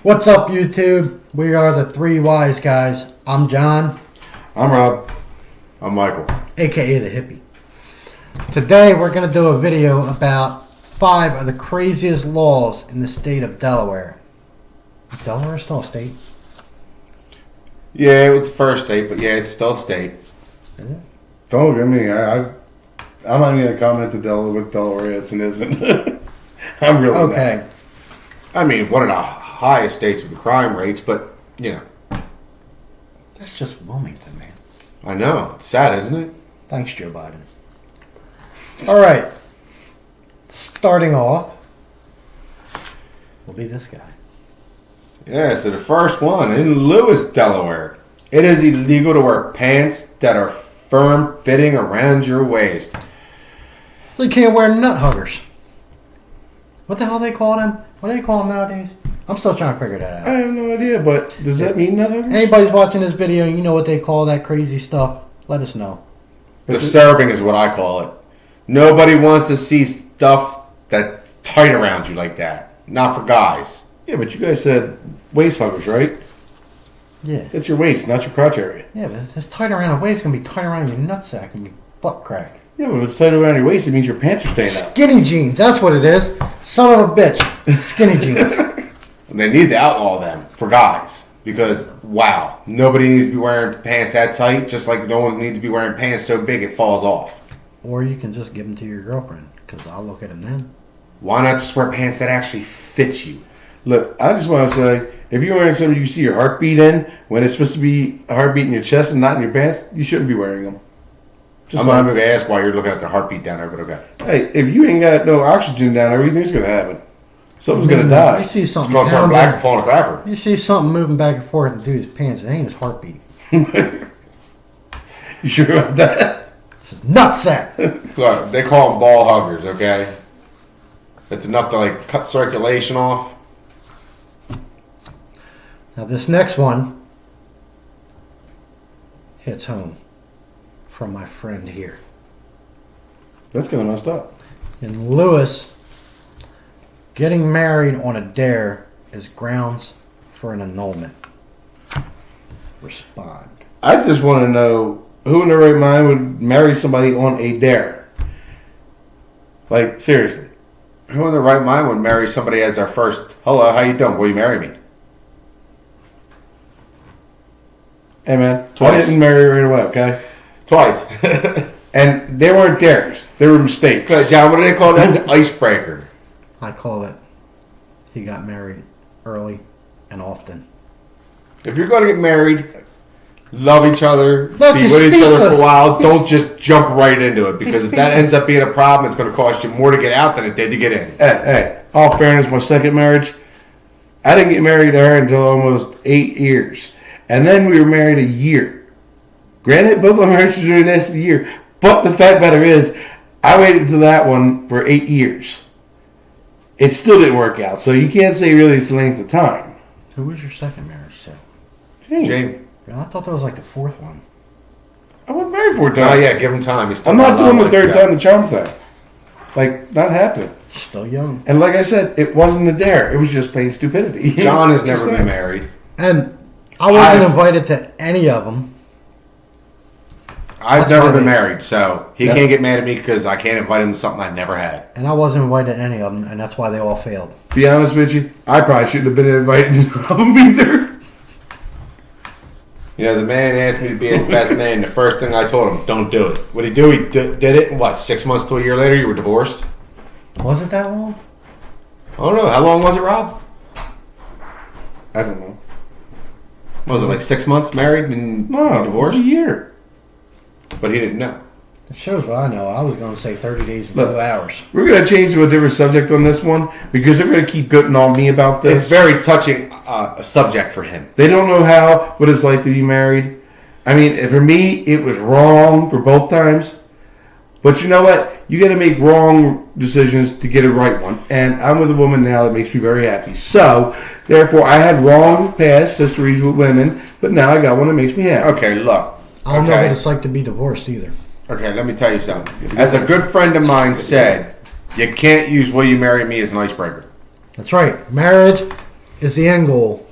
What's up, YouTube? We are the Three Wise Guys. I'm John, I'm Rob. I'm Michael. aka the Hippie. Today we're going to do a video about 5 of the craziest laws in the state of Delaware. Is Delaware still a state? Yeah, it was the first state, but yeah, it's still a state. Is it? Don't get me. I'm not even going to comment to Delaware what Delaware is and isn't. I'm really Okay. I mean, one of the highest states with the crime rates, but, you know. That's just Wilmington, man. I know. It's sad, isn't it? Thanks, Joe Biden. All right. Starting off will be this guy. Yeah, so the first one, in Lewis, Delaware, it is illegal to wear pants that are firm fitting around your waist. So you can't wear nut huggers. What the hell do they call them? What do they call them nowadays? I'm still trying to figure that I out. have no idea, but does that mean nothing? Anybody's watching this video, you know what they call that crazy stuff, let us know. Disturbing is what I call it. Nobody wants to see stuff that's tight around you like that. Not for guys. Yeah, but you guys said waist huggers, right? Yeah. That's your waist, not your crotch area. Yeah, but if it's tight around the waist, it's going to be tight around your nutsack and your butt crack. Yeah, but if it's tight around your waist, it means your pants are staying up. Skinny jeans, that's what it is. Son of a bitch. Skinny jeans. They need to outlaw them for guys because, wow, nobody needs to be wearing pants that tight, just like no one needs to be wearing pants so big it falls off. Or you can just give them to your girlfriend, because I'll look at them then. Why not just wear pants that actually fit you? Look, I just want to say, if you're wearing something you see your heartbeat in, when it's supposed to be a heartbeat in your chest and not in your pants, you shouldn't be wearing them. I'm not going to ask why you're looking at the heartbeat down there, but okay. Hey, if you ain't got no oxygen down there, everything's going to happen. Something's going to You die. see It's something going to turn down black there. and fall in a crapper. You see something moving back and forth in dude's pants, it ain't his heartbeat. You sure about that? It's his nutsack. Look, they call them ball huggers, okay? It's enough to, like, cut circulation off. Now this next one hits home from my friend here. That's kind of messed up. In Lewis, getting married on a dare is grounds for an annulment. Respond. I just want to know who in their right mind would marry somebody on a dare. Like, seriously. Who in their right mind would marry somebody as their first, hello, how you doing? Will you marry me? Hey, man. Twice. I didn't marry right away, okay? Twice. And they weren't dares. They were mistakes. John, what do they call that? The icebreaker. I call it, he got married early and often. If you're going to get married, love each other, Look, be he's with each other for speechless. a while, don't just jump right into it. Because if that ends up being a problem, it's going to cost you more to get out than it did to get in. Hey, all fairness, my second marriage, I didn't get married to her until almost 8 years. And then we were married a year. Granted, both our marriages were less than a year. But the fact matter is, I waited to that one for 8 years. It still didn't work out. So you can't say really it's the length of time. Who was your second marriage to? Jane. I thought that was like the fourth one. I wasn't married 4 Oh, times. yeah, give him time. He's still I'm not got a lot doing the of life third to go. time the charm thing. Like, not happening. Still young. And like I said, it wasn't a dare. It was just plain stupidity. John has never Just been saying. married. And I wasn't invited to any of them. I've That's never why been they- married, so he Yep. can't get mad at me because I can't invite him to something I never had. And I wasn't invited to any of them, and that's why they all failed. Be honest with you, I probably shouldn't have been invited to them either. You know, the man asked me to be his best man. The first thing I told him, don't do it. What did he do? He did it, and what, 6 months to a year later, you were divorced? Was it that long? I don't know. How long was it, Rob? I don't know. What was it, like 6 months married and No, divorced? it was a year. But he didn't know. It shows what I know. I was going to say 30 days and Look. 2 hours. We're going to change to a different subject on this one because they're going to keep getting on me about this. It's very touching a subject for him. They don't know what it's like to be married. I mean, for me, it was wrong for both times. But you know what? You got to make wrong decisions to get a right one. And I'm with a woman now that makes me very happy. So, therefore, I had wrong past histories with women, but now I got one that makes me happy. Okay, look. I don't know Okay. what it's like to be divorced either. Okay, let me tell you something. As a good friend of mine said, you can't use "Will you marry me" as an icebreaker. That's right. Marriage is the end goal,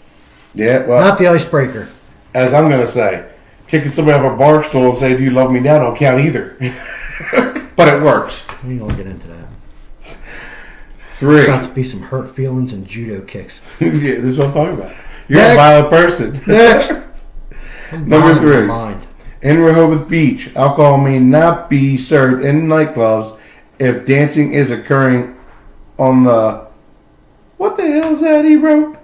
Yeah, well, not the icebreaker. as I'm going to say, kicking somebody off a bar stool and say, "Do you love me now?" don't count either. But it works. We ain't gonna get into that. 3. There's got to be some hurt feelings and judo kicks. Yeah, this is what I'm talking about. You're Next. a violent person. Next. Number Violent in 3. my mind. In Rehoboth Beach, alcohol may not be served in nightclubs if dancing is occurring on the... What the hell is that he wrote?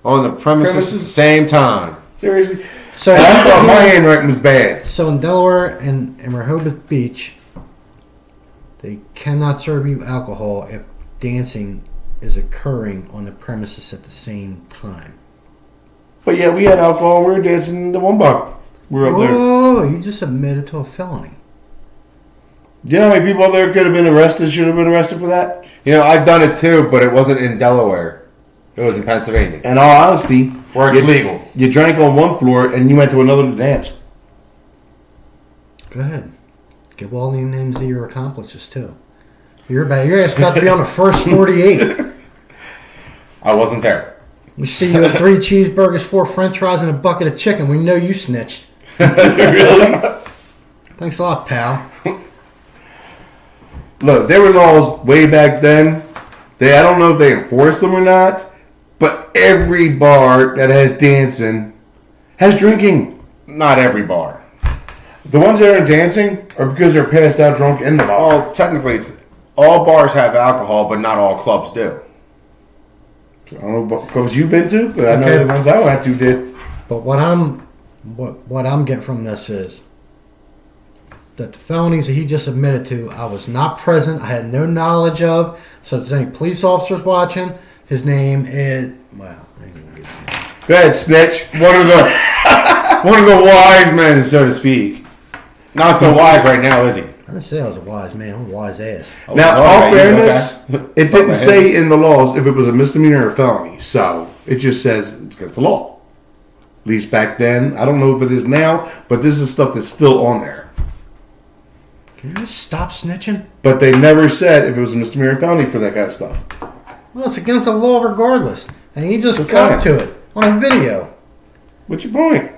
On the premises at the same time. Seriously? So, I thought my handwriting was bad. so in Delaware and in Rehoboth Beach, they cannot serve you alcohol if dancing is occurring on the premises at the same time. But yeah, we had alcohol and we were dancing in the one bar. We were up there. Whoa, you just admitted to a felony. You know how many people up there could have been arrested, should have been arrested for that? You know, I've done it too, but it wasn't in Delaware. It was in Pennsylvania. In all honesty, Where it's legal. you drank on one floor and you went to another to dance. Go ahead. Give all the names of your accomplices too. Your ass got to be on the first 48. I wasn't there. We see you at 3 cheeseburgers, 4 french fries, and a bucket of chicken. We know you snitched. Really? Thanks a lot, pal. Look, there were laws way back then. I don't know if they enforce them or not, but every bar that has dancing has drinking. Not every bar. The ones that aren't dancing are because they're passed out drunk in the bar. Well, technically, all bars have alcohol, but not all clubs do. I don't know what clubs you've been to, but I know Okay. the ones I went to did. But what I'm getting from this is that the felonies that he just admitted to, I was not present. I had no knowledge of. So if there's any police officers watching, his name is I ain't gonna get his name. Go ahead, snitch. One of the wise men, so to speak. Not so wise right now, is he? I didn't say I was a wise man. I'm a wise ass. Now, sorry, all man, you fairness, okay? it didn't say in the laws if it was a misdemeanor or a felony. So it just says it's against the law. At least back then. I don't know if it is now, but this is stuff that's still on there. Can you just stop snitching? But they never said if it was a misdemeanor or felony for that kind of stuff. Well, it's against the law regardless. And he just Okay. got to it on a video. What's your point?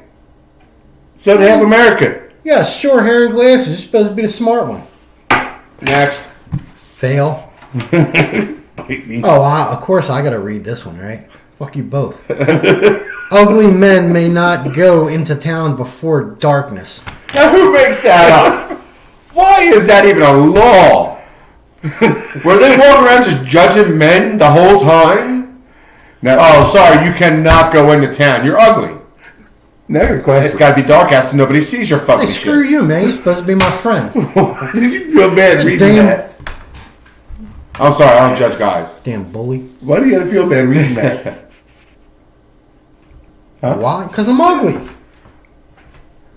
So they have America. Yeah, short hair and glasses. You're supposed to be the smart one. Next. Fail. Of course I gotta read this one, right? Fuck you both. Ugly men may not go into town before darkness. Now, who makes that up? Why is that even a law? Were they walking around just judging men the whole time? Now, Oh, sorry, you cannot go into town. You're ugly. now your It's question. got to be dark out so nobody sees your fucking Hey, screw shit. you, man. You're supposed to be my friend. Did you feel bad reading Damn. that? I'm sorry, I don't judge guys. Damn bully. Why do you gotta feel bad reading that? Huh? Why? Because I'm ugly.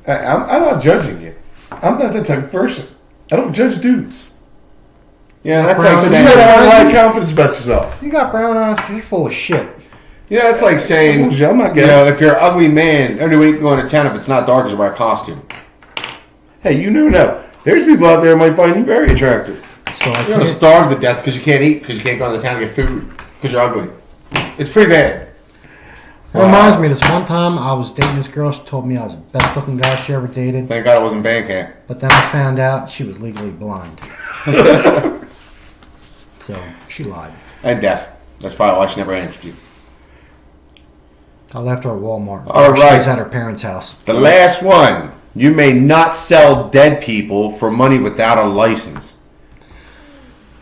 I'm not judging you. I'm not that type of person. I don't judge dudes. Yeah, that's Brown, like You Saying- gotta have a lot of saying. confidence about yourself. You got brown eyes. You're full of shit. Yeah, that's like saying. I'm not You gay. know, if you're an ugly man, the only way you can go into town if it's not dark is wear a costume. Hey, you never know. There's people out there who might find you very attractive. So I You're gonna can't. starve to death because you can't eat because you can't go into town and get food because you're ugly. It's pretty bad. It reminds me of this one time I was dating this girl. She told me I was the best looking guy she ever dated. Thank God it wasn't band camp. But then I found out she was legally blind. So she lied. And deaf. That's probably why she never answered you. I left her at Walmart. All She right. was at her parents' house. The last one. You may not sell dead people for money without a license.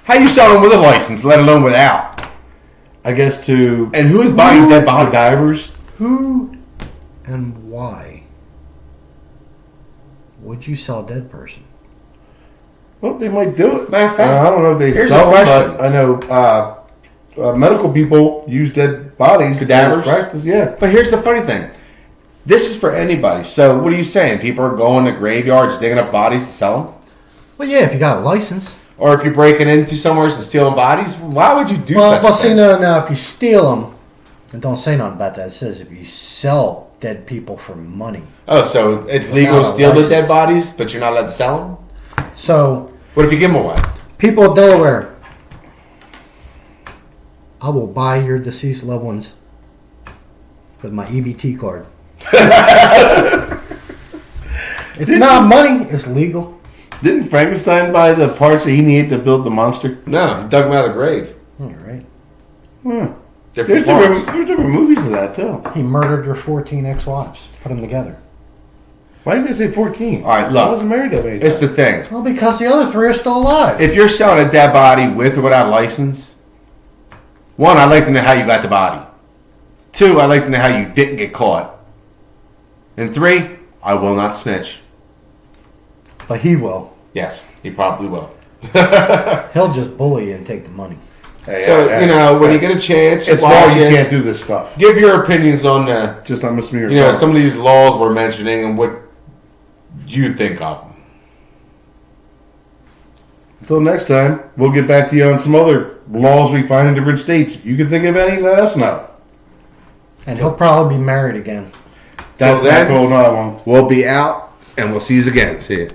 How you sell them with a license, let alone without? I guess to And who is buying dead bodies? divers. Who and why would you sell a dead person? Well, they might do it. Matter of fact, I don't know if they here's sell a them, question. but I know medical people use dead bodies. Cadavers? as practice. Yeah. But here's the funny thing. This is for anybody. So what are you saying? People are going to graveyards digging up bodies to sell them? Well, yeah, if you got a license. Or if you're breaking into somewhere and stealing bodies, why would you do such a See, thing? no, if you steal them, and don't say nothing about that. It says if you sell dead people for money. Oh, so it's legal to Without a steal the license. dead bodies, but you're not allowed to sell them? So, What if you give them away? people of Delaware, I will buy your deceased loved ones with my EBT card. It's not money. It's legal. Didn't Frankenstein buy the parts that he needed to build the monster? No, he dug him out of the grave. All right. There's different movies of that, too. He murdered your 14 ex-wives. Put them together. Why did they say 14? All right, look. I wasn't married that age. It's the thing. Well, because the other 3 are still alive. If you're selling a dead body with or without license, 1, I'd like to know how you got the body. 2, I'd like to know how you didn't get caught. And 3, I will not snitch. But he will. Yes, he probably will. He'll just bully you and take the money. So, when you get a chance, it's watch law, you it. can't do this stuff. Give your opinions on Just not miss me or some of these laws we're mentioning and what you think of them. Until next time, we'll get back to you on some other laws we find in different states. If you can think of any, let us know. And he'll probably be married again. That's Till then, not cool, no, I won't. We'll be out, and we'll see you again. See you.